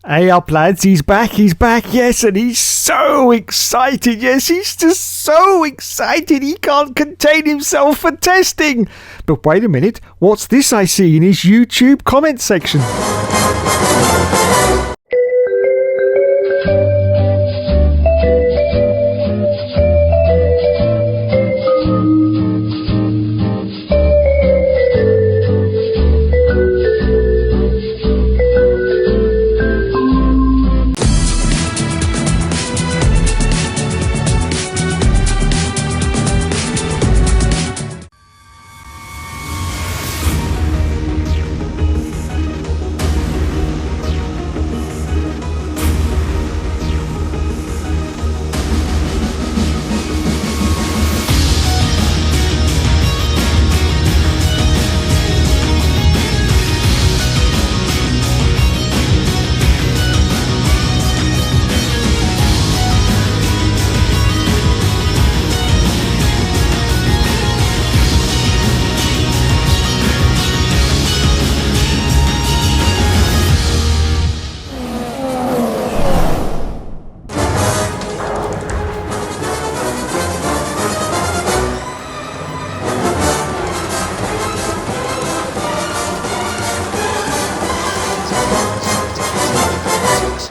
Hey up lads, he's back, yes, and he's so excited, yes, he's just so excited he can't contain himself for testing. But wait a minute, what's this I see in his YouTube comment section?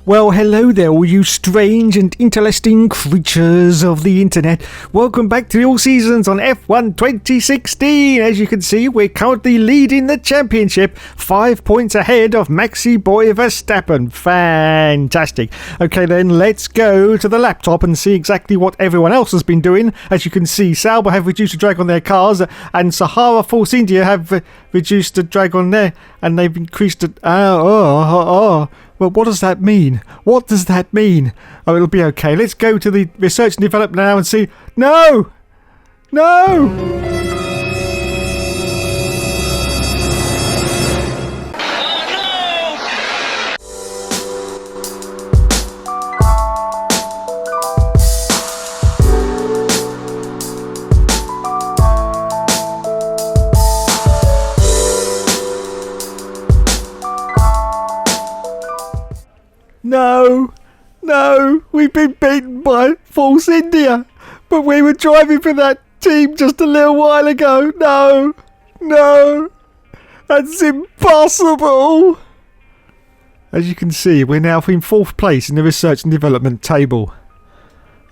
Well, hello there, all you strange and interesting creatures of the internet. Welcome back to the All Seasons on F1 2016. As you can see, we're currently leading the championship, 5 points ahead of Maxi Boy Verstappen. Fantastic. Okay then, let's go to the laptop and see exactly what everyone else has been doing. As you can see, Sauber have reduced the drag on their cars, and Sahara Force India have reduced the drag on there, and they've increased it. Well, what does that mean? What does that mean? Oh, it'll be okay. Let's go to the research and development now and see. No! No! No, we've been beaten by Force India, but we were driving for that team just a little while ago. No, that's impossible. As you can see, we're now in 4th place in the research and development table.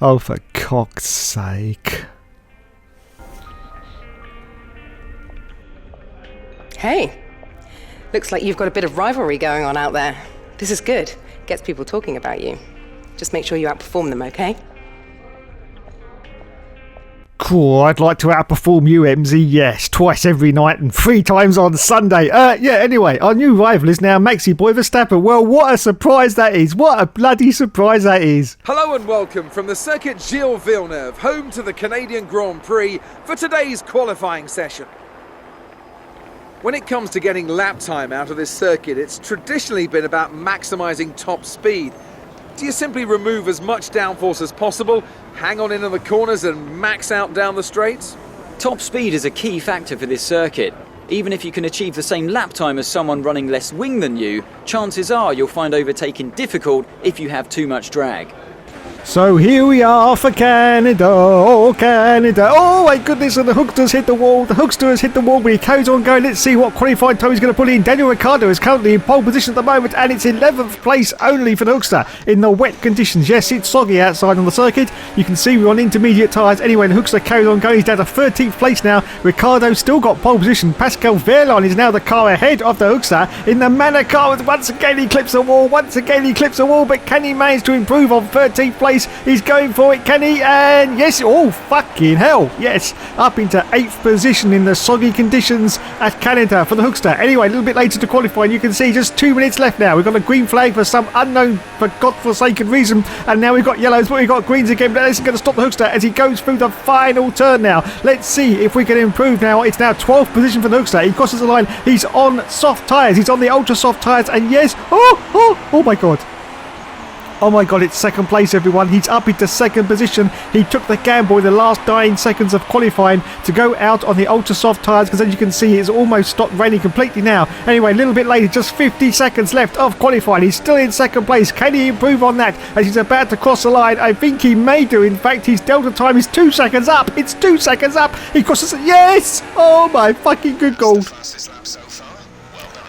Oh, for cock's sake. Hey, looks like you've got a bit of rivalry going on out there. This is good. Gets people talking about you. Just make sure you outperform them, okay? Cool, I'd like to outperform you, MZ, yes. Twice every night and 3 times on Sunday. Anyway, our new rival is now Maxi Boy Verstappen. Well, what a surprise that is. What a bloody surprise that is. Hello and welcome from the circuit Gilles Villeneuve, home to the Canadian Grand Prix, for today's qualifying session. When it comes to getting lap time out of this circuit, it's traditionally been about maximising top speed. Do you simply remove as much downforce as possible, hang on into the corners and max out down the straights? Top speed is a key factor for this circuit. Even if you can achieve the same lap time as someone running less wing than you, chances are you'll find overtaking difficult if you have too much drag. So here we are for Canada, Canada. Oh my goodness, and the Hookster's hit the wall. The Hookster has hit the wall, but he carries on going. Let's see what qualifying time he's going to put in. Daniel Ricciardo is currently in pole position at the moment, and it's 11th place only for the Hookster in the wet conditions. Yes, it's soggy outside on the circuit. You can see we're on intermediate tyres. Anyway, the Hookster carries on going. He's down to 13th place now. Ricciardo still got pole position. Pascal Wehrlein is now the car ahead of the Hookster in the Manor car. Once again, he clips a wall. But can he manage to improve on 13th place? He's going for it, can he? And yes, oh fucking hell, yes, up into 8th position in the soggy conditions at Canada for the Hookster. Anyway, a little bit later to qualify, and you can see just 2 minutes left now. We've got a green flag for some unknown, for godforsaken reason, and now we've got yellows, but we've got greens again. But this is going to stop the Hookster as he goes through the final turn now. Let's see if we can improve now. It's now 12th position for the Hookster. He crosses the line. He's on soft tyres. He's on the ultra soft tyres, and yes, oh my god. Oh my god, it's second place, everyone. He's up into second position. He took the gamble in the last 9 seconds of qualifying to go out on the ultra soft tyres, because as you can see, it's almost stopped raining completely now. Anyway, a little bit later, just 50 seconds left of qualifying. He's still in second place. Can he improve on that as he's about to cross the line? I think he may do. In fact, his delta time is 2 seconds up. It's 2 seconds up. He crosses it. Yes! Oh my fucking good God.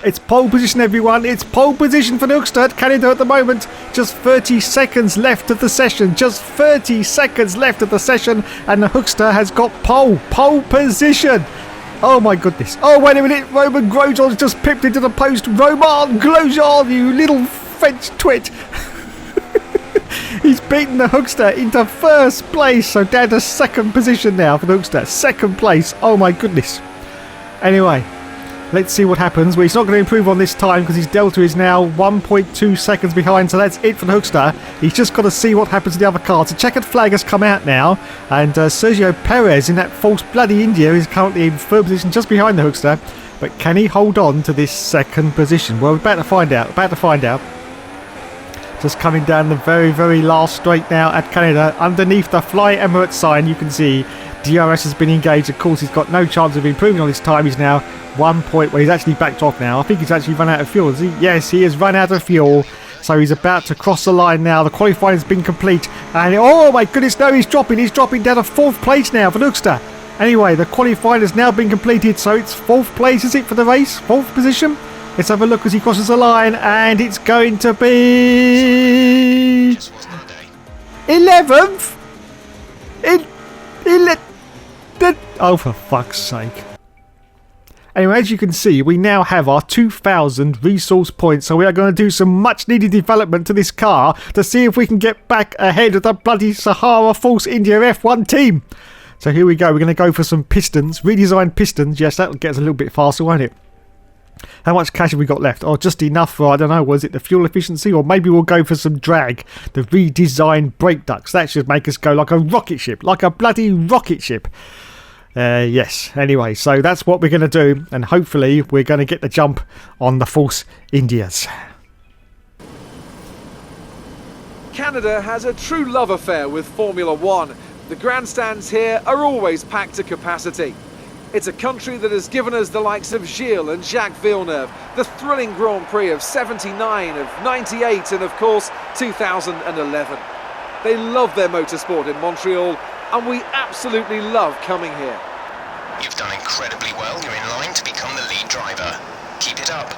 It's pole position, everyone. It's pole position for the Hookster at Canada at the moment. Just 30 seconds left of the session. Just 30 seconds left of the session. And the Hookster has got pole position. Oh my goodness. Oh, wait a minute. Roman Grosjean's just pipped into the post. Roman Grosjean, you little French twit. He's beaten the Hookster into first place. So down to second position now for the Hookster. Second place. Oh my goodness. Anyway. Let's see what happens. Well, he's not going to improve on this time because his delta is now 1.2 seconds behind. So that's it for the Hookster. He's just got to see what happens to the other cars. The checkered flag has come out now. And Sergio Perez in that false bloody India is currently in third position just behind the Hookster. But can he hold on to this second position? Well, we're about to find out. Just coming down the very, very last straight now at Canada. Underneath the Fly Emirates sign, you can see DRS has been engaged. Of course, he's got no chance of improving on his time. He's now 1 point. Well, he's actually backed off now. I think he's actually run out of fuel. Is he? Yes, he has run out of fuel. So he's about to cross the line now. The qualifying has been complete. And oh my goodness, no, he's dropping. He's dropping down to 4th place now for Hookster. Anyway, the qualifying has now been completed. So it's 4th place, is it, for the race? 4th position? Let's have a look as he crosses the line. And it's going to be 11th. Oh, for fuck's sake. Anyway, as you can see, we now have our 2,000 resource points. So we are going to do some much needed development to this car to see if we can get back ahead of the bloody Sahara Force India F1 team. So here we go. We're going to go for some pistons, redesigned pistons. Yes, that'll get us a little bit faster, won't it? How much cash have we got left? Oh, just enough for, I don't know, was it the fuel efficiency? Or maybe we'll go for some drag. The redesigned brake ducts. That should make us go like a rocket ship. Like a bloody rocket ship. Yes. Anyway, so that's what we're going to do. And hopefully we're going to get the jump on the Force Indias. Canada has a true love affair with Formula One. The grandstands here are always packed to capacity. It's a country that has given us the likes of Gilles and Jacques Villeneuve, the thrilling Grand Prix of 79, of 98 and of course 2011. They love their motorsport in Montreal and we absolutely love coming here. You've done incredibly well. You're in line to become the lead driver. Keep it up.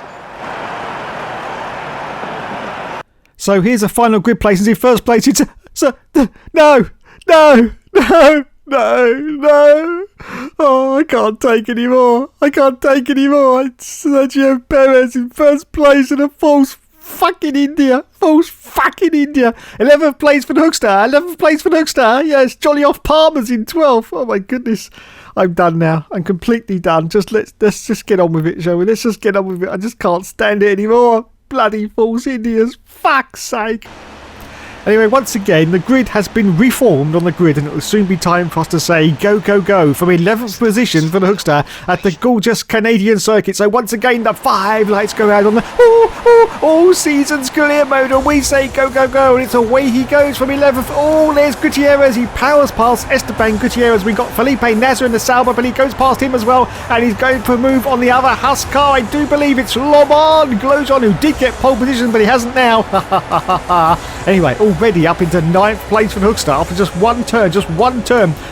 So here's a final grid place. In first place, it's... No! Oh, I can't take any more. It's Sergio Perez in first place in a false fucking India. 11th place for the Hookster. Yes, Jolly Off Palmer's in 12th. Oh my goodness. I'm done now. I'm completely done. Let's just get on with it, shall we? Let's just get on with it. I just can't stand it anymore. Bloody false Indias. Fuck's sake. Anyway, once again, the grid has been reformed on the grid, and it will soon be time for us to say go, go, go from 11th position for the Hookster at the gorgeous Canadian circuit. So once again, the 5 lights go out on the all seasons clear mode, and we say go, go, go, and it's away he goes from 11th. Oh, there's Gutierrez. He powers past Esteban Gutierrez. We got Felipe Nasser in the Sauber, but he goes past him as well, and he's going for a move on the other Haas car. I do believe it's Roman Grosjean, who did get pole position, but he hasn't now. Anyway, already up into 9th place for the Hookster after just one turn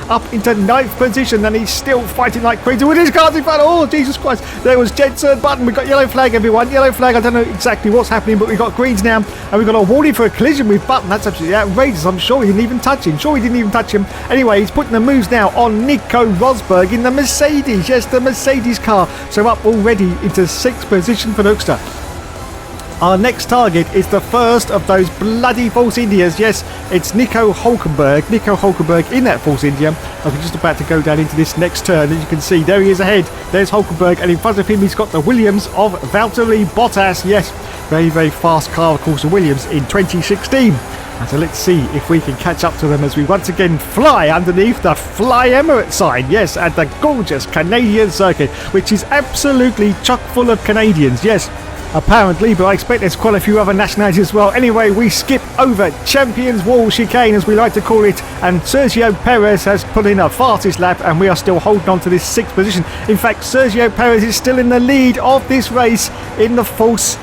up into 9th position, and he's still fighting like crazy with his cars in front. Oh, Jesus Christ. There was Jensen Button. We've got yellow flag, everyone. Yellow flag. I don't know exactly what's happening, but we've got greens now, and we've got a warning for a collision with Button. That's absolutely outrageous. I'm sure he didn't even touch him. Anyway, he's putting the moves now on Nico Rosberg in the Mercedes. Yes, the Mercedes car. So up already into 6th position for the Hookster. Our next target is the first of those bloody Force Indias. Yes, it's Nico Hulkenberg in that Force India. I'm just about to go down into this next turn. As you can see, there he is ahead. There's Hulkenberg, and in front of him he's got the Williams of Valtteri Bottas. Yes, very, very fast car, of course, the Williams in 2016. And so let's see if we can catch up to them as we once again fly underneath the Fly Emirates sign. Yes, at the gorgeous Canadian circuit, which is absolutely chock full of Canadians. Yes. apparently, but I expect there's quite a few other nationalities as well. Anyway, we skip over Champions Wall chicane, as we like to call it, and Sergio Perez has put in a fastest lap, and we are still holding on to this 6th position. In fact, Sergio Perez is still in the lead of this race in the false,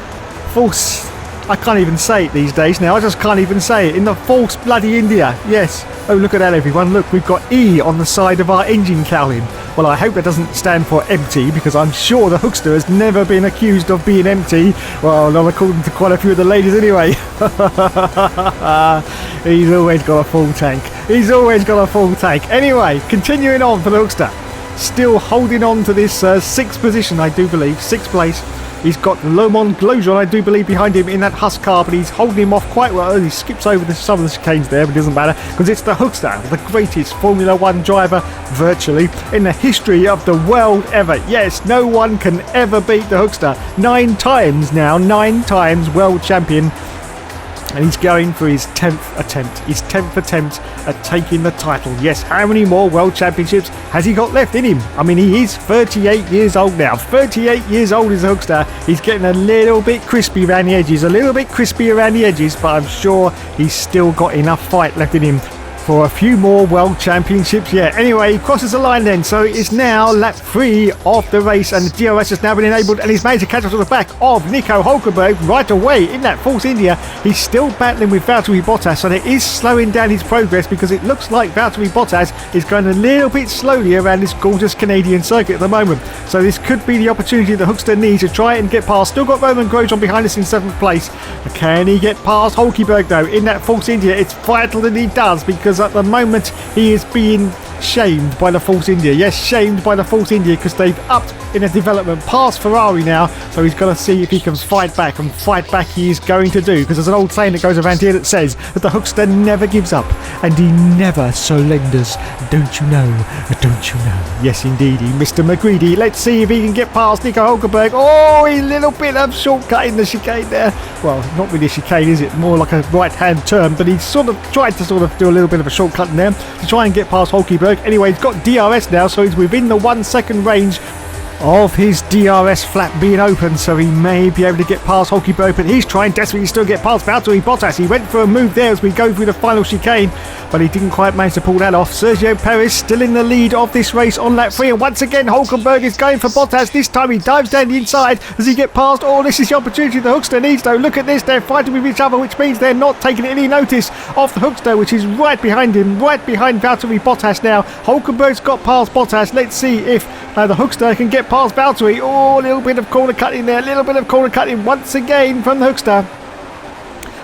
I can't even say it these days now, I just can't even say it, in the false bloody India, yes. Oh, look at that, everyone, look, we've got E on the side of our engine cowling. Well, I hope that doesn't stand for empty, because I'm sure the Hookster has never been accused of being empty. Well, not according to quite a few of the ladies anyway. He's always got a full tank. He's always got a full tank. Anyway, continuing on for the Hookster. Still holding on to this 6th position, I do believe, 6th place. He's got Le Mans Grosjean, I do believe, behind him in that Husk car, but he's holding him off quite well. He skips over some of the chicanes there, but it doesn't matter, because it's the Hookster, the greatest Formula 1 driver, virtually, in the history of the world ever. Yes, no one can ever beat the Hookster. 9 times now, 9 times world champion. And he's going for his 10th attempt. His 10th attempt at taking the title. Yes, how many more world championships has he got left in him? I mean, he is 38 years old now. 38 years old is a Hookster. He's getting a little bit crispy around the edges. But I'm sure he's still got enough fight left in him for a few more world championships. Yeah, anyway, he crosses the line then, so it's now lap 3 of the race, and the DRS has now been enabled, and he's managed to catch up to the back of Nico Hulkenberg right away in that false India. He's still battling with Valtteri Bottas, so it is slowing down his progress, because it looks like Valtteri Bottas is going a little bit slowly around this gorgeous Canadian circuit at the moment. So this could be the opportunity the Hookster needs to try and get past. Still got Roman Grosjean behind us in 7th place. Can he get past Hulkenberg though in that false India? It's vital that he does, because at the moment he is being shamed by the Force India. Yes, shamed by the Force India, because they've upped in a development past Ferrari now, so he's got to see if he can fight back, and fight back he is going to do, because there's an old saying that goes around here that says that the Hookster never gives up and he never surrenders. Don't you know? Don't you know? Yes, indeedy, Mr. McGreedy. Let's see if he can get past Nico Hulkenberg. Oh, a little bit of shortcut in the chicane there. Well, not really a chicane, is it? More like a right-hand turn, but he sort of tried to do a little bit of a shortcut in there to try and get past Hulkenberg. Anyway, he's got DRS now, so he's within the 1 second range of his DRS flap being open, so he may be able to get past Hulkenberg, but he's trying desperately to still get past Valtteri Bottas. He went for a move there as we go through the final chicane, but he didn't quite manage to pull that off. Sergio Perez still in the lead of this race on lap 3, and once again Hulkenberg is going for Bottas. This time he dives down the inside. Does he get past? Oh, this is the opportunity the Hookster needs though. Look at this, they're fighting with each other, which means they're not taking any notice of the Hookster, which is right behind him, right behind Valtteri Bottas now. Hulkenberg's got past Bottas. Let's see if the Hookster can get past Valtteri. Oh, a little bit of corner cutting there, a little bit of corner cutting once again from the Hookster.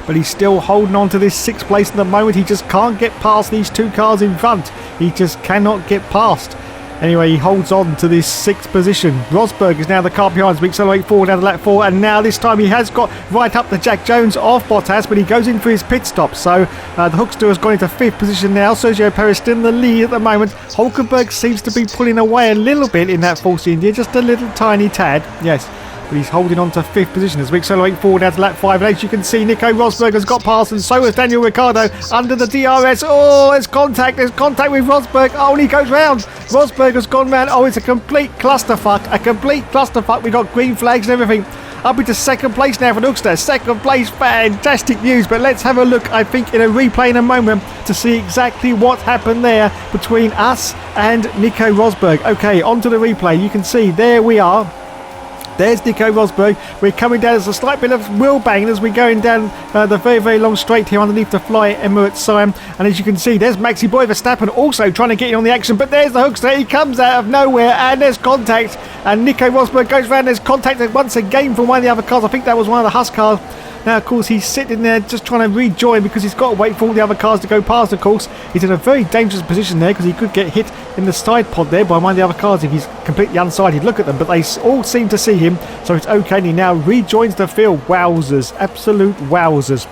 But he's still holding on to this 6th place at the moment. He just can't get past these 2 cars in front. He just cannot get past. Anyway, he holds on to this 6th position. Rosberg is now the car behind, so we accelerate forward down to lap 4, and now this time he has got right up the Jack Jones of Bottas, but he goes in for his pit stop. So the Hookster has gone into 5th position now. Sergio Perez still in the lead at the moment. Hulkenberg seems to be pulling away a little bit in that false India, just a little tiny tad. Yes. But he's holding on to 5th position as we accelerate forward down to lap 5. And as you can see, Nico Rosberg has got past, and so has Daniel Ricciardo under the DRS. Oh, there's contact with Rosberg. Oh, and he goes round. Rosberg has gone round. Oh, it's a complete clusterfuck. We got green flags and everything. Up into 2nd place now for Hookster. 2nd place, fantastic news. But let's have a look, I think, in a replay in a moment to see exactly what happened there between us and Nico Rosberg. Okay, on to the replay. You can see, there we are. There's Nico Rosberg. We're coming down. There's a slight bit of wheel banging as we're going down the very, very long straight here underneath the Fly Emirates Siam. And as you can see, there's Maxi Boy Verstappen also trying to get in on the action. But there's the Hookster. He comes out of nowhere, and there's contact. And Nico Rosberg goes round. There's contact once again from one of the other cars. I think that was one of the Husk cars. Now, of course, he's sitting there just trying to rejoin, because he's got to wait for all the other cars to go past, of course. He's in a very dangerous position there, because he could get hit in the side pod there by one of the other cars if he's completely unsighted. Look at them, but they all seem to see him, so it's okay. And he now rejoins the field. Wowzers. Absolute wowzers.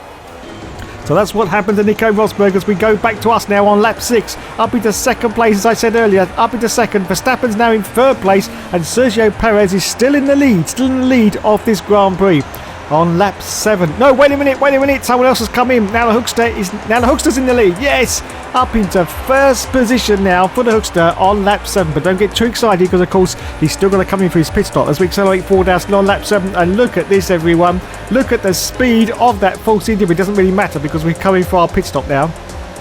So that's what happened to Nico Rosberg as we go back to us now on lap 6. Up into 2nd place, as I said earlier. Up into 2nd. Verstappen's now in 3rd place, and Sergio Perez is still in the lead of this Grand Prix. on lap 7. No, wait a minute. Someone else has come in. Now the Hookster's in the lead. Yes, up into first position now for the Hookster on lap 7. But don't get too excited because, of course, he's still going to come in for his pit stop as we accelerate forward now on lap 7. And look at this, everyone. Look at the speed of that Force India. It doesn't really matter because we're coming for our pit stop now.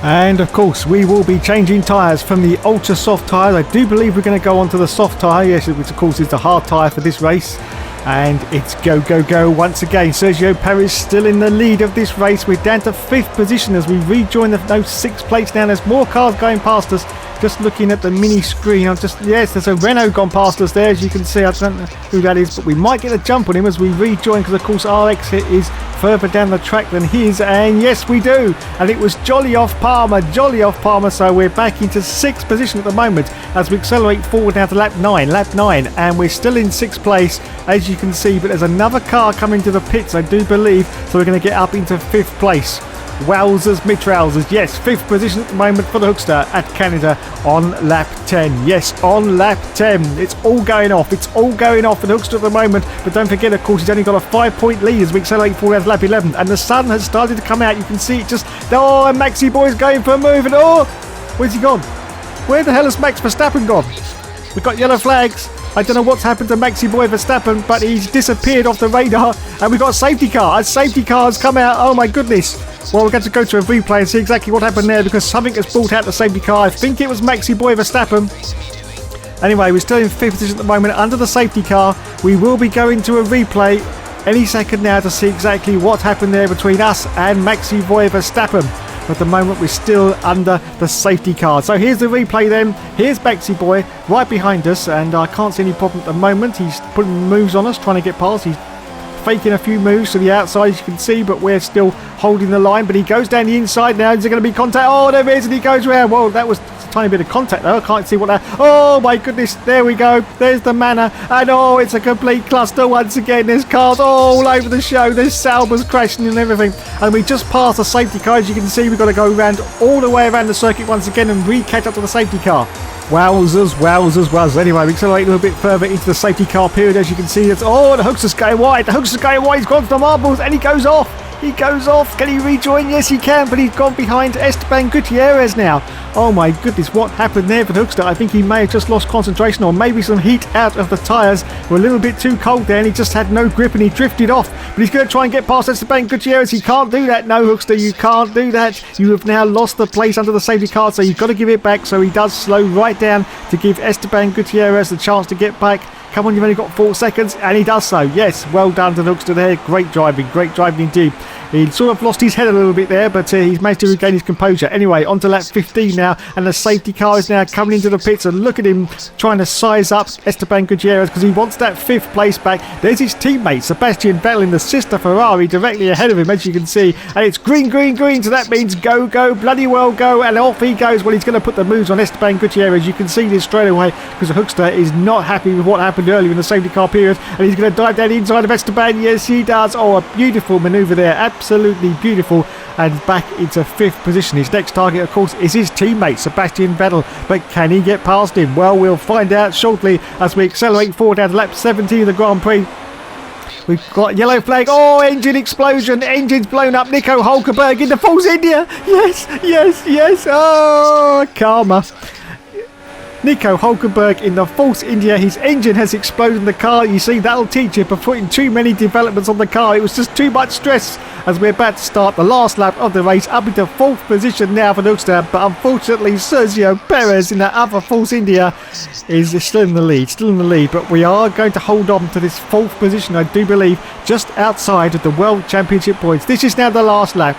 And of course we will be changing tyres from the ultra soft tyres. I do believe we're going to go on to the soft tyre, yes, which of course is the hard tyre for this race. And it's go once again. Sergio Perez still in the lead of this race. We're down to 5th position as we rejoin the 6th place now. There's more cars going past us. Just looking at the mini screen, yes, there's a Renault gone past us there, as you can see. I don't know who that is, but we might get a jump on him as we rejoin, because of course our exit is further down the track than his, and yes we do, and it was jolly off Palmer, so we're back into 6th position at the moment as we accelerate forward now to lap 9, and we're still in 6th place, as you can see, but there's another car coming to the pits, I do believe, so we're going to get up into 5th place. Wowzers, mid-trousers, yes, 5th position at the moment for the Hookster at Canada on lap 10. Yes, on lap 10. It's all going off for the Hookster at the moment, but don't forget, of course, he's only got a 5-point lead as we accelerate forward at lap 11, and the sun has started to come out. You can see it just, and Maxi Boy's going for a move, and where's he gone? Where the hell has Max Verstappen gone? We've got yellow flags. I don't know what's happened to Maxi Boy Verstappen, but he's disappeared off the radar, and we've got a safety car. A safety car has come out. Oh my goodness. Well, we're going to go to a replay and see exactly what happened there, because something has brought out the safety car. I think it was Maxi Boy Verstappen. Anyway, we're still in 5th position at the moment under the safety car. We will be going to a replay any second now to see exactly what happened there between us and Maxi Boy Verstappen. But at the moment we're still under the safety car. So here's the replay then. Here's Maxi Boy right behind us, and I can't see any problem at the moment. He's putting moves on us, trying to get past. He's faking a few moves to the outside, as you can see, but we're still holding the line. But he goes down the inside now. Is there going to be contact? Oh, there is, and he goes around. Well, that was a tiny bit of contact though. I can't see what that. Oh my goodness, there we go. There's the manor, and it's a complete cluster once again. There's cars all over the show. There's Saubers crashing and everything, and we just passed the safety car. As you can see, we've got to go around all the way around the circuit once again and re-catch up to the safety car. Wowzers. Anyway, we accelerate a little bit further into the safety car period. As you can see, the Hookster's going wide. He's gone for the marbles, and he goes off. Can he rejoin? Yes, he can, but he's gone behind Esteban Gutierrez now. Oh my goodness, what happened there for the Hookster? I think he may have just lost concentration, or maybe some heat out of the tyres were a little bit too cold there, and he just had no grip and he drifted off. But he's going to try and get past Esteban Gutierrez. He can't do that. No, Hookster, you can't do that. You have now lost the place under the safety car, so you've got to give it back. So he does slow right down to give Esteban Gutierrez the chance to get back. Come on, you've only got 4 seconds, and he does so. Yes, well done to the Hookster there. Great driving indeed. He sort of lost his head a little bit there, but he's managed to regain his composure. Anyway, on to lap 15 now, and the safety car is now coming into the pits, and look at him trying to size up Esteban Gutierrez because he wants that 5th place back. There's his teammate, Sebastian Vettel, in the sister Ferrari directly ahead of him, as you can see, and it's green, so that means go, bloody well go, and off he goes. Well, he's going to put the moves on Esteban Gutierrez. You can see this straight away because the Hookster is not happy with what happened earlier in the safety car period, and he's going to dive down the inside of Esteban. Yes, he does. Oh, a beautiful manoeuvre there, absolutely beautiful, and back into 5th position. His next target, of course, is his teammate Sebastian Vettel, but can he get past him? Well, we'll find out shortly as we accelerate forward down to lap 17 of the Grand Prix. We've got yellow flag. Oh, engine explosion. Engine's blown up. Nico Hulkenberg into Force India. Yes. Oh, karma. Nico Hulkenberg in the Force India. His engine has exploded in the car. You see, that'll teach you for putting too many developments on the car. It was just too much stress as we're about to start the last lap of the race, up into 4th position now for the Hookster. But unfortunately, Sergio Perez in that other Force India is still in the lead. But we are going to hold on to this 4th position, I do believe, just outside of the World Championship points. This is now the last lap.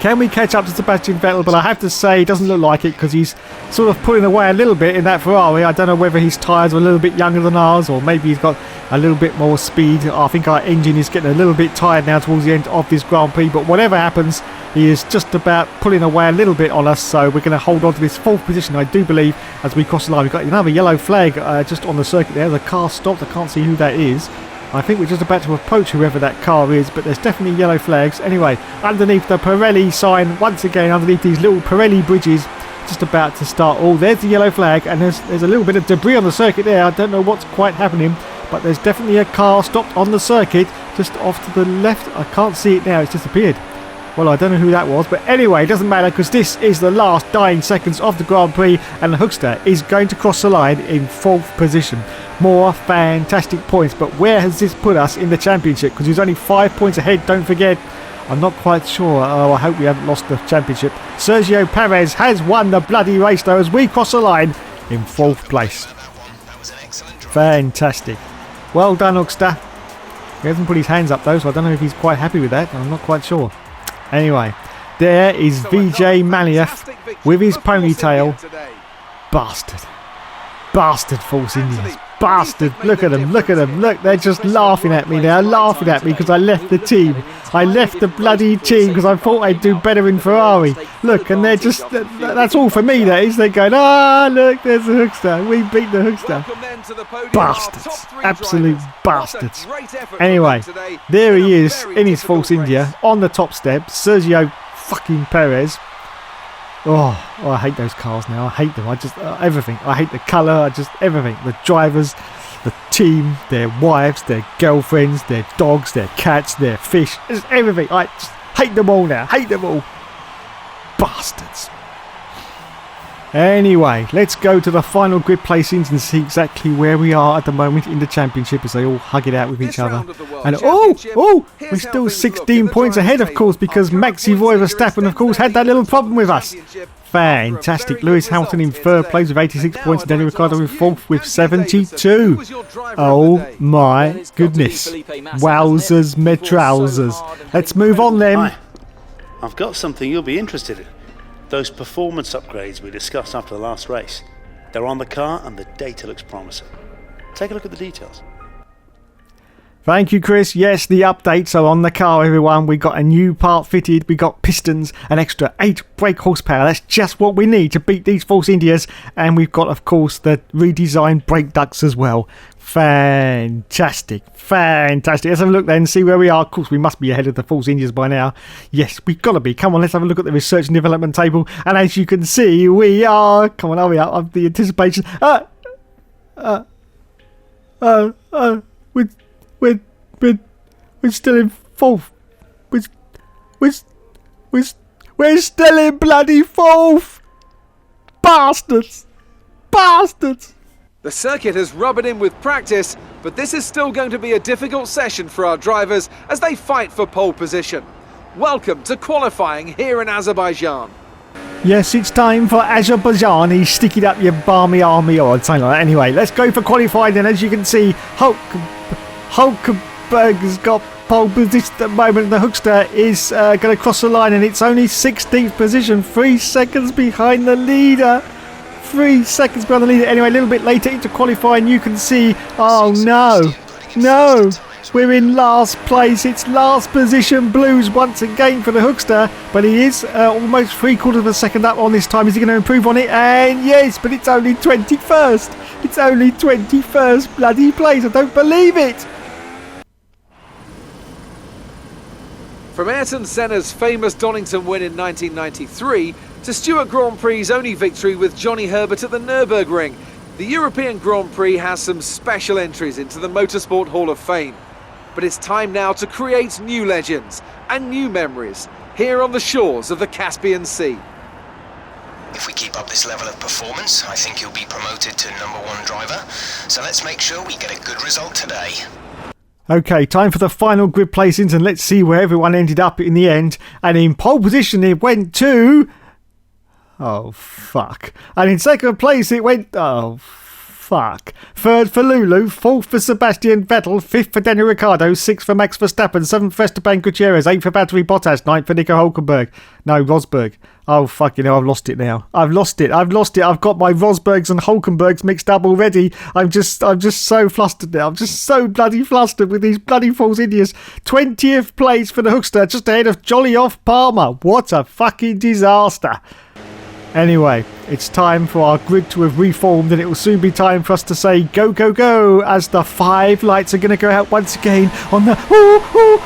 Can we catch up to Sebastian Vettel? But I have to say, it doesn't look like it because he's sort of pulling away a little bit in that Ferrari. I don't know whether his tyres are a little bit younger than ours, or maybe he's got a little bit more speed. I think our engine is getting a little bit tired now towards the end of this Grand Prix. But whatever happens, he is just about pulling away a little bit on us. So we're going to hold on to this 4th position, I do believe, as we cross the line. We've got another yellow flag just on the circuit there. The car stopped. I can't see who that is. I think we're just about to approach whoever that car is, but there's definitely yellow flags. Anyway, underneath the Pirelli sign, once again, underneath these little Pirelli bridges, just about to start. Oh, there's the yellow flag, and there's a little bit of debris on the circuit there. I don't know what's quite happening, but there's definitely a car stopped on the circuit, just off to the left. I can't see it now, it's disappeared. Well, I don't know who that was, but anyway, it doesn't matter because this is the last dying seconds of the Grand Prix and the Hookster is going to cross the line in 4th position. More fantastic points, but where has this put us in the championship? Because he's only 5 points ahead, don't forget. I'm not quite sure. Oh, I hope we haven't lost the championship. Sergio Perez has won the bloody race though as we cross the line in 4th place. Fantastic. Well done, Hookster. He hasn't put his hands up though, so I don't know if he's quite happy with that. I'm not quite sure. Anyway, there is Vijay Mallya with his ponytail. Bastard. Bastard Force Indians. Bastard. Look at them. Look at them. Look, they're just laughing at me now. Laughing at me because I left the team. I left the bloody team because I thought I'd do better in Ferrari. Look, and they're just... That's all for me, that is. They're going, look, there's the Hookster. We beat the Hookster. Bastards. Absolute bastards. Anyway, there he is in his Force India on the top step. Sergio fucking Perez. Oh, I hate those cars now. I hate them. I just everything. I hate the colour. Everything. The drivers, the team, their wives, their girlfriends, their dogs, their cats, their fish. Just everything. I just hate them all now. Hate them all. Bastards. Anyway, let's go to the final grid placings and see exactly where we are at the moment in the championship as they all hug it out with each other. And we're still 16 points ahead, of course, because Maxi Verstappen, of course, had that little problem with us. Fantastic. Lewis Hamilton in 3rd place with 86 points, and Daniel Ricciardo in 4th with 72. Oh my goodness. Wowzers me trousers. Let's move on then. Hi. I've got something you'll be interested in. Those performance upgrades we discussed after the last race. They're on the car and the data looks promising. Take a look at the details. Thank you, Chris. Yes, the updates are on the car, everyone. We got a new part fitted. We got pistons, an extra 8 brake horsepower. That's just what we need to beat these Force Indias. And we've got, of course, the redesigned brake ducts as well. Fantastic. Fantastic. Let's have a look then and see where we are. Of course, we must be ahead of the Force Indias by now. Yes, we've got to be. Come on, let's have a look at the research and development table. And as you can see, we are... Come on, hurry up. Of the anticipation. We're still in 4th. We're still in bloody 4th. Bastards. Bastards. The circuit has rubbed in with practice, but this is still going to be a difficult session for our drivers as they fight for pole position. Welcome to qualifying here in Azerbaijan. Yes, it's time for Azerbaijan. Stick it up your balmy army or something like that. Anyway, let's go for qualifying. And as you can see, Hulkenberg has got pole position at the moment. The Hookster is going to cross the line and it's only 16th position, 3 seconds behind the leader. 3 seconds behind the leader. Anyway, a little bit later into qualifying, you can see, oh no, we're in last place. It's last position blues once again for the Hookster, but he is almost 3/4 of a second up on this time. Is he going to improve on it? And yes, but it's only 21st. It's only 21st bloody place. I don't believe it. From Ayrton Senna's famous Donington win in 1993 to Stewart Grand Prix's only victory with Johnny Herbert at the Nürburgring, the European Grand Prix has some special entries into the Motorsport Hall of Fame. But it's time now to create new legends and new memories here on the shores of the Caspian Sea. If we keep up this level of performance, I think you'll be promoted to #1 driver. So let's make sure we get a good result today. Okay, time for the final grid placings and let's see where everyone ended up in the end. And in pole position it went to... Oh, fuck. And in 2nd place it went... Oh, fuck. 3rd for Lulu, 4th for Sebastian Vettel, 5th for Daniel Ricciardo, 6th for Max Verstappen, 7th for Esteban Gutierrez, 8th for Valtteri Bottas, 9th for Nico Hulkenberg. No, Rosberg. Oh, fucking hell, I've lost it now. I've lost it. I've got my Rosbergs and Hulkenbergs mixed up already. I'm just so flustered now. I'm just so bloody flustered with these bloody Force Indians. 20th place for the Hookster, just ahead of Jolly Off Palmer. What a fucking disaster. Anyway, It's time for our grid to have reformed, and it will soon be time for us to say go, go, go, as the 5 lights are going to go out once again on the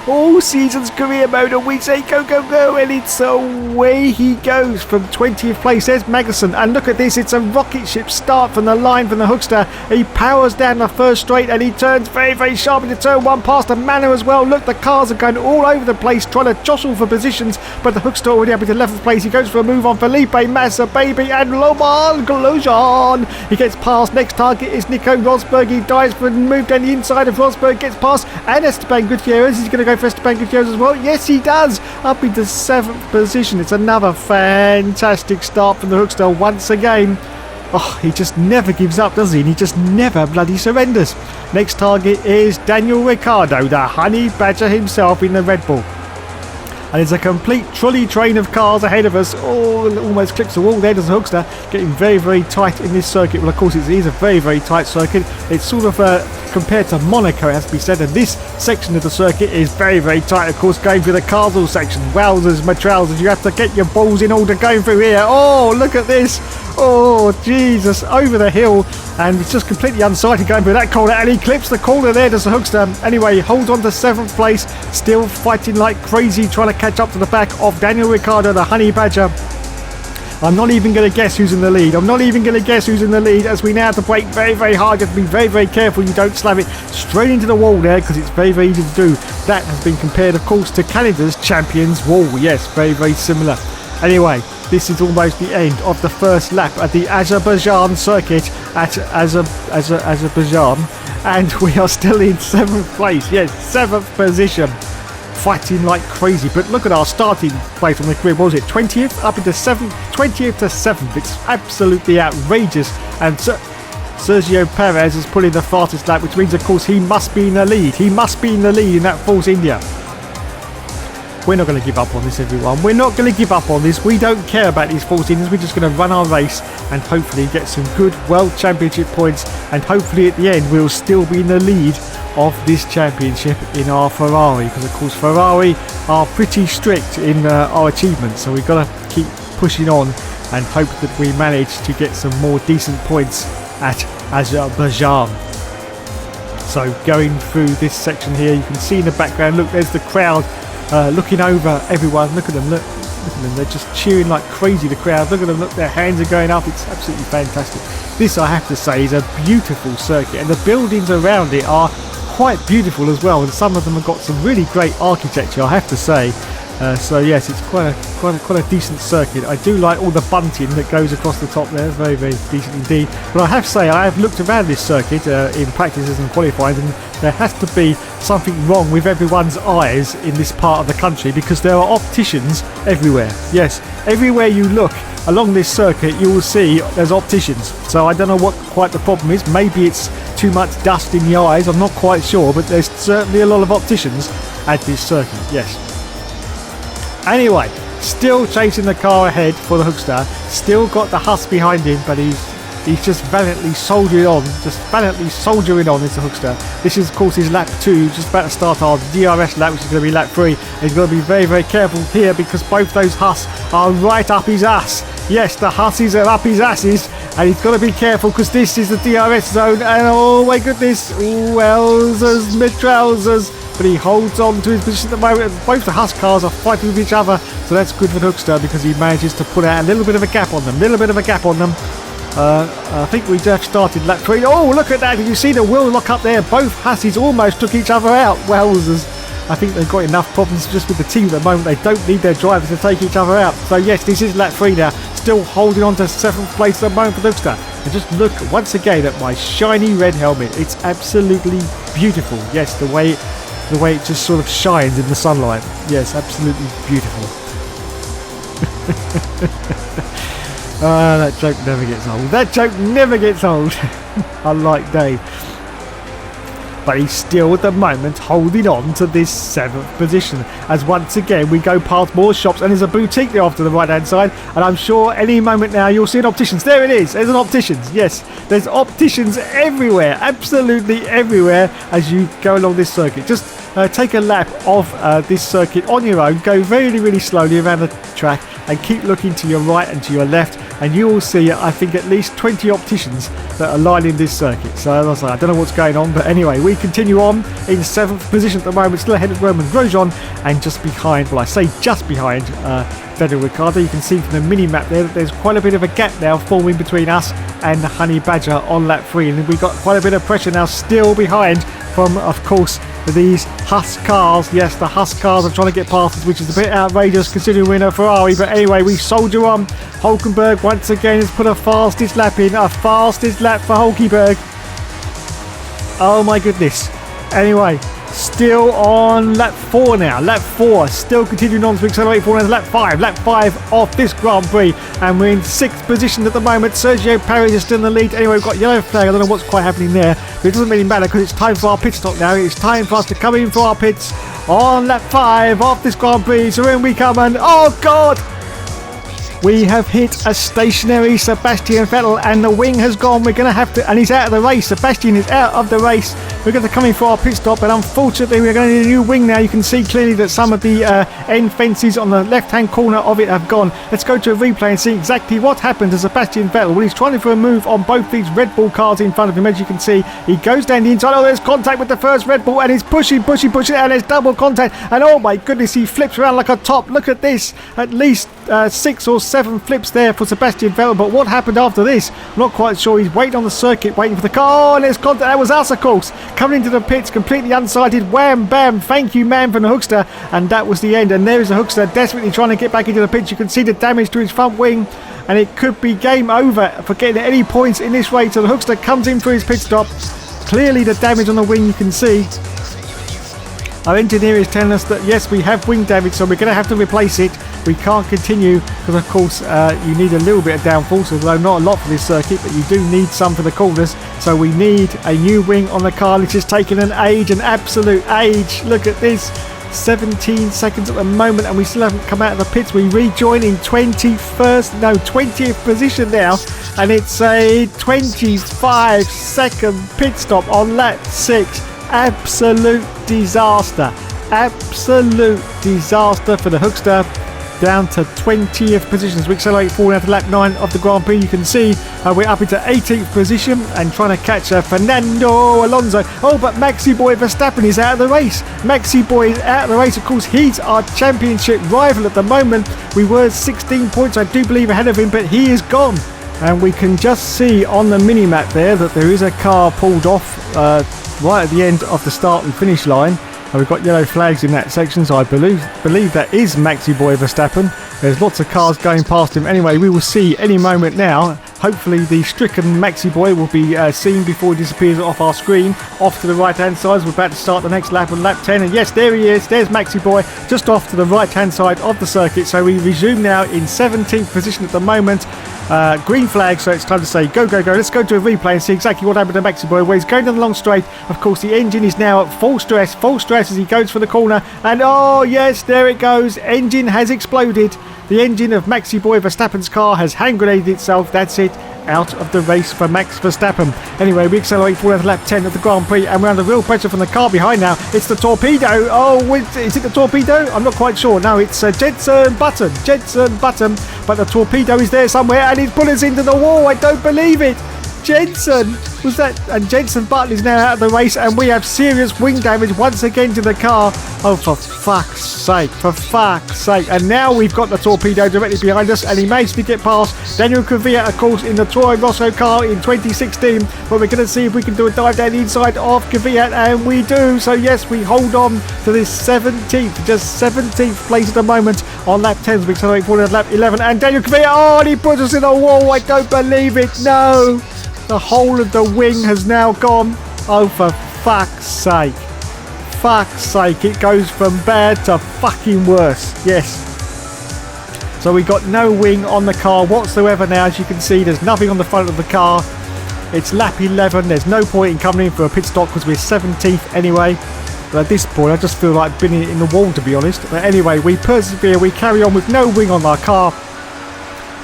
all season's career mode, and we say go, go, go, and it's away he goes from 20th place. There's Magnussen, and look at this, it's a rocket ship start from the line from the Hookster. He powers down the first straight, and he turns very, very sharp into turn 1 past the Manor as well. Look, the cars are going all over the place trying to jostle for positions, but the Hookster already up into 11th place. He goes for a move on Felipe Massa, baby, and Loman Grosjean. He gets past. Next target is Nico Rosberg. He dives for a move down the inside of Rosberg, gets past, and Esteban Gutierrez. He's going to go for Esteban Gutierrez as well. Yes, he does. Up into 7th position. It's another fantastic start from the Hookster once again. Oh, he just never gives up, does he? And he just never bloody surrenders. Next target is Daniel Ricciardo, the honey badger himself in the Red Bull. And there's a complete trolley train of cars ahead of us. Oh, almost clips the wall there. There's a Hookster getting very, very tight in this circuit. Well, of course, it is a very, very tight circuit. It's sort of compared to Monaco, it has to be said. And this section of the circuit is very, very tight. Of course, going through the Castle section. Wowzers, my trousers. You have to get your balls in order going through here. Oh, look at this. Oh, Jesus. Over the hill. And it's just completely unsighted going through that corner, and he clips the corner there, does the Hookster. Anyway, he holds on to 7th place, still fighting like crazy, trying to catch up to the back of Daniel Ricciardo, the honey badger. I'm not even going to guess who's in the lead. As we now have to brake very, very hard. You have to be very, very careful you don't slam it straight into the wall there, because it's very, very easy to do. That has been compared, of course, to Canada's Champions Wall. Yes, very, very similar. Anyway, this is almost the end of the first lap at the Azerbaijan circuit at Azerbaijan, and we are still in 7th place. Yes, 7th position, fighting like crazy. But look at our starting place on the grid. What was it, 20th up into 7th, 20th to 7th. It's absolutely outrageous. And Sergio Perez is pulling the fastest lap, which means, of course, he must be in the lead. He must be in the lead in that Force India. We're not going to give up on this, everyone. We're not going to give up on this. We don't care about these Force Indians. We're just going to run our race and hopefully get some good World Championship points. And hopefully at the end, we'll still be in the lead of this championship in our Ferrari. Because, of course, Ferrari are pretty strict in our achievements. So we've got to keep pushing on and hope that we manage to get some more decent points at Azerbaijan. So going through this section here, you can see in the background, look, there's the crowd. Looking over everyone. Look at them, look at them, they're just cheering like crazy, the crowd. Look at them, look, their hands are going up. It's absolutely fantastic. This, I have to say, is a beautiful circuit, and the buildings around it are quite beautiful as well, and some of them have got some really great architecture, I have to say. So yes, it's quite a decent circuit. I do like all the bunting that goes across the top there. Very, very decent indeed. But I have to say, I have looked around this circuit in practices and qualifying, and there has to be something wrong with everyone's eyes in this part of the country, because there are opticians everywhere. Yes, everywhere you look along this circuit, you will see there's opticians. So I don't know what quite the problem is. Maybe it's too much dust in the eyes. I'm not quite sure, but there's certainly a lot of opticians at this circuit. Yes. Anyway, still chasing the car ahead for the Hookster. Still got the Huss behind him, but he's just valiantly soldiering on. Is the Hookster. This is, of course, his lap 2. Just about to start our DRS lap, which is going to be lap 3. He's got to be very, very careful here, because both those Huss are right up his ass. Yes, the Husses are up his asses, and he's got to be careful, because this is the DRS zone. And oh my goodness, wowzers, mid-trousers. But he holds on to his position at the moment. Both the Huss cars are fighting with each other, so that's good for the Hookster, because he manages to put out a little bit of a gap on them. I think we just started lap 3. Oh, look at that. Did you see the wheel lock up there? Both Husses almost took each other out. Wowzers. I think they've got enough problems just with the team at the moment. They don't need their drivers to take each other out. So yes, this is lap 3 now. Still holding on to 7th place at the moment for the Hookster. And just look once again at my shiny red helmet. It's absolutely beautiful. Yes, the way it just sort of shines in the sunlight. Yes, absolutely beautiful. That joke never gets old. Unlike Dave. But he's still at the moment holding on to this 7th position, as once again we go past more shops, and there's a boutique there off to the right hand side, and I'm sure any moment now you'll see an opticians. There it is, there's an opticians. Yes, there's opticians everywhere, absolutely everywhere, as you go along this circuit. Just take a lap of this circuit on your own. Go really, really slowly around the track and keep looking to your right and to your left, and you will see, I think, at least 20 opticians that are lining this circuit. So as I say, I don't know what's going on, but anyway, we continue on in 7th position at the moment, still ahead of Roman Grosjean, and just behind, well, I say just behind Ricciardo. You can see from the mini-map there that there's quite a bit of a gap now forming between us and the Honey Badger on lap 3, and we've got quite a bit of pressure now still behind from, of course, these Husk cars. Yes, the Husk cars are trying to get past us, which is a bit outrageous considering we're in a Ferrari, but anyway, we soldier on. Hulkenberg once again has put a fastest lap in, a fastest lap for Hulkenberg. Oh my goodness. Anyway, still on lap 4 now. Lap 4, still continuing on to accelerate forward. Lap 5 off this Grand Prix, and we're in 6th position at the moment. Sergio Perez is still in the lead. Anyway, we've got yellow flag. I don't know what's quite happening there, but it doesn't really matter because it's time for our pit stop now. It's time for us to come in for our pits on lap 5 off this Grand Prix. So in we come, and oh god! We have hit a stationary Sebastian Vettel, and the wing has gone. We're going to have to, and he's out of the race. Sebastian is out of the race. We're going to come in for our pit stop, but unfortunately we're going to need a new wing now. You can see clearly that some of the end fences on the left-hand corner of it have gone. Let's go to a replay and see exactly what happened to Sebastian Vettel. Well, he's trying for a move on both these Red Bull cars in front of him. As you can see, he goes down the inside. Oh, there's contact with the first Red Bull, and he's pushing, and there's double contact. And oh my goodness, he flips around like a top. Look at this. At least 6 or 7 flips there for Sebastian Vettel, but what happened after this? I'm not quite sure. He's waiting on the circuit, waiting for the car. Oh, and there's contact. That was us, of course, coming into the pits completely unsighted. Wham bam, thank you man from the Hookster, and that was the end. And there is the Hookster desperately trying to get back into the pits. You can see the damage to his front wing, and it could be game over for getting any points in this race. So the Hookster comes in for his pit stop. Clearly the damage on the wing you can see. Our engineer is telling us that yes, we have wing damage, so we're going to have to replace it. We can't continue because, of course, you need a little bit of downforce, although not a lot for this circuit, but you do need some for the corners. So we need a new wing on the car. This is taking an absolute age. Look at this. 17 seconds at the moment, and we still haven't come out of the pits. We rejoin in 20th position now, and it's a 25-second pit stop on lap 6. Absolute disaster for the Hookster, down to 20th position as we accelerate forward after lap 9 of the Grand Prix. You can see we're up into 18th position and trying to catch Fernando Alonso. Oh, but Maxi Boy Verstappen is out of the race. Of course, he's our championship rival at the moment. We were 16 points, I do believe, ahead of him, but he is gone. And we can just see on the mini-map there that there is a car pulled off right at the end of the start and finish line. And we've got yellow flags in that section, so I believe that is Maxi Boy Verstappen. There's lots of cars going past him. Anyway, we will see any moment now. Hopefully the stricken Maxi Boy will be seen before he disappears off our screen. Off to the right-hand side, we're about to start the next lap on lap 10. And yes, there he is. There's Maxi Boy, just off to the right-hand side of the circuit. So we resume now in 17th position at the moment. Green flag, so it's time to say go. Let's go to a replay and see exactly what happened to Maxi Boy, where he's going down the long straight. Of course, the engine is now at full stress as he goes for the corner, and oh yes, there it goes. Engine has exploded. The engine of Maxi Boy Verstappen's car has hand grenaded itself. That's it. Out of the race for Max Verstappen. Anyway, we accelerate forward to lap 10 of the Grand Prix, and we're under real pressure from the car behind now. It's the Torpedo. Oh, is it the Torpedo? I'm not quite sure. No, it's Jenson Button. But the Torpedo is there somewhere, and he's put us into the wall. I don't believe it. Jenson was that, and Jenson Button is now out of the race, and we have serious wing damage once again to the car. Oh, for fuck's sake, and now we've got the Torpedo directly behind us, and he managed to get past Daniel Kvyat, of course, in the Toro Rosso car in 2016, but we're going to see if we can do a dive down the inside of Kvyat, and we do. So yes, we hold on to this 17th place at the moment on lap 10. We accelerate forward at lap 11, and Daniel Kvyat, oh, and he put us in a wall. I don't believe it. No, the whole of the wing has now gone. Oh, for fuck's sake, it goes from bad to fucking worse. Yes, so we got no wing on the car whatsoever now. As you can see, there's nothing on the front of the car. It's lap 11. There's no point in coming in for a pit stop because we're 17th anyway. But at this point, I just feel like being in the wall, to be honest. But anyway, we persevere. We carry on with no wing on our car.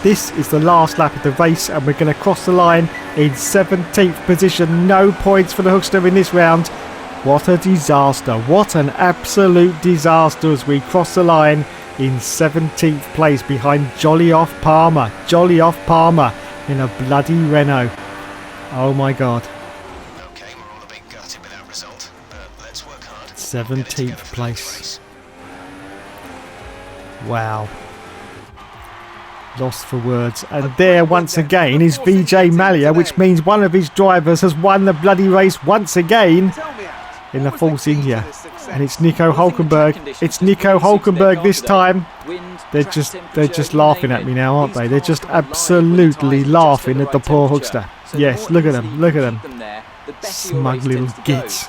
This is the last lap of the race, and we're going to cross the line in 17th position. No points for the Hookster in this round. What a disaster. What an absolute disaster as we cross the line in 17th place behind Jolly Off Palmer. Jolly Off Palmer in a bloody Renault. Oh my God. Okay, we're all a bit gutted with that result, but let's work hard. 17th place. Wow. Lost for words. And there once again is VJ Malia, which means one of his drivers has won the bloody race once again in the Force India. And it's Nico Hulkenberg. It's Nico Hulkenberg this time. They're just laughing at me now, aren't they? They're just absolutely laughing at the poor Hookster. Yes, look at them. Look at them. Smug little gits.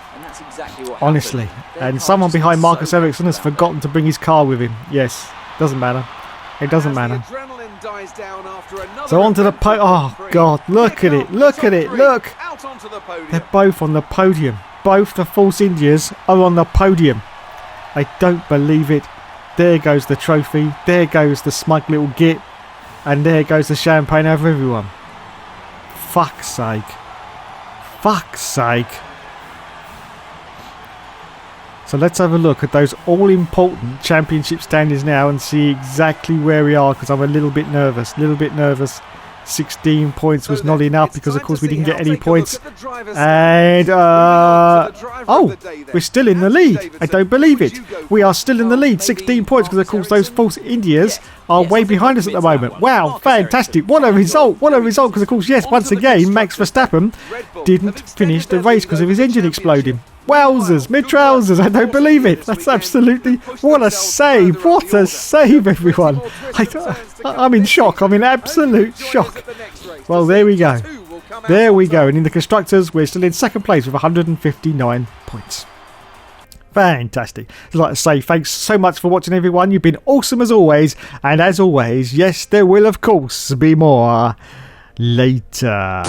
Honestly. And someone behind Marcus Ericsson has forgotten to bring his car with him. Yes, doesn't matter. It doesn't matter. So onto the oh God, look at it, look at it, look. They're both on the podium. Both the Force Indias are on the podium. I don't believe it. There goes the trophy. There goes the smug little git. And there goes the champagne over everyone. Fuck's sake. Fuck's sake. So let's have a look at those all-important championship standings now and see exactly where we are, because I'm a little bit nervous. 16 points was not enough because, of course, we didn't get any points. And, oh, we're still in the lead. I don't believe it. We are still in the lead. 16 points because, of course, those Force Indias are way behind us at the moment. Wow, fantastic. What a result. What a result because, of course, yes, once again, Max Verstappen didn't finish the race because of his engine exploding. Wowzers, mid-trousers, I don't believe it. That's absolutely, what a save, what a save, everyone. I'm in shock, I'm in absolute shock. Well, there we go. There we go. And in the Constructors, we're still in second place with 159 points. Fantastic. I'd like to say thanks so much for watching, everyone. You've been awesome as always. And as always, yes, there will, of course, be more later.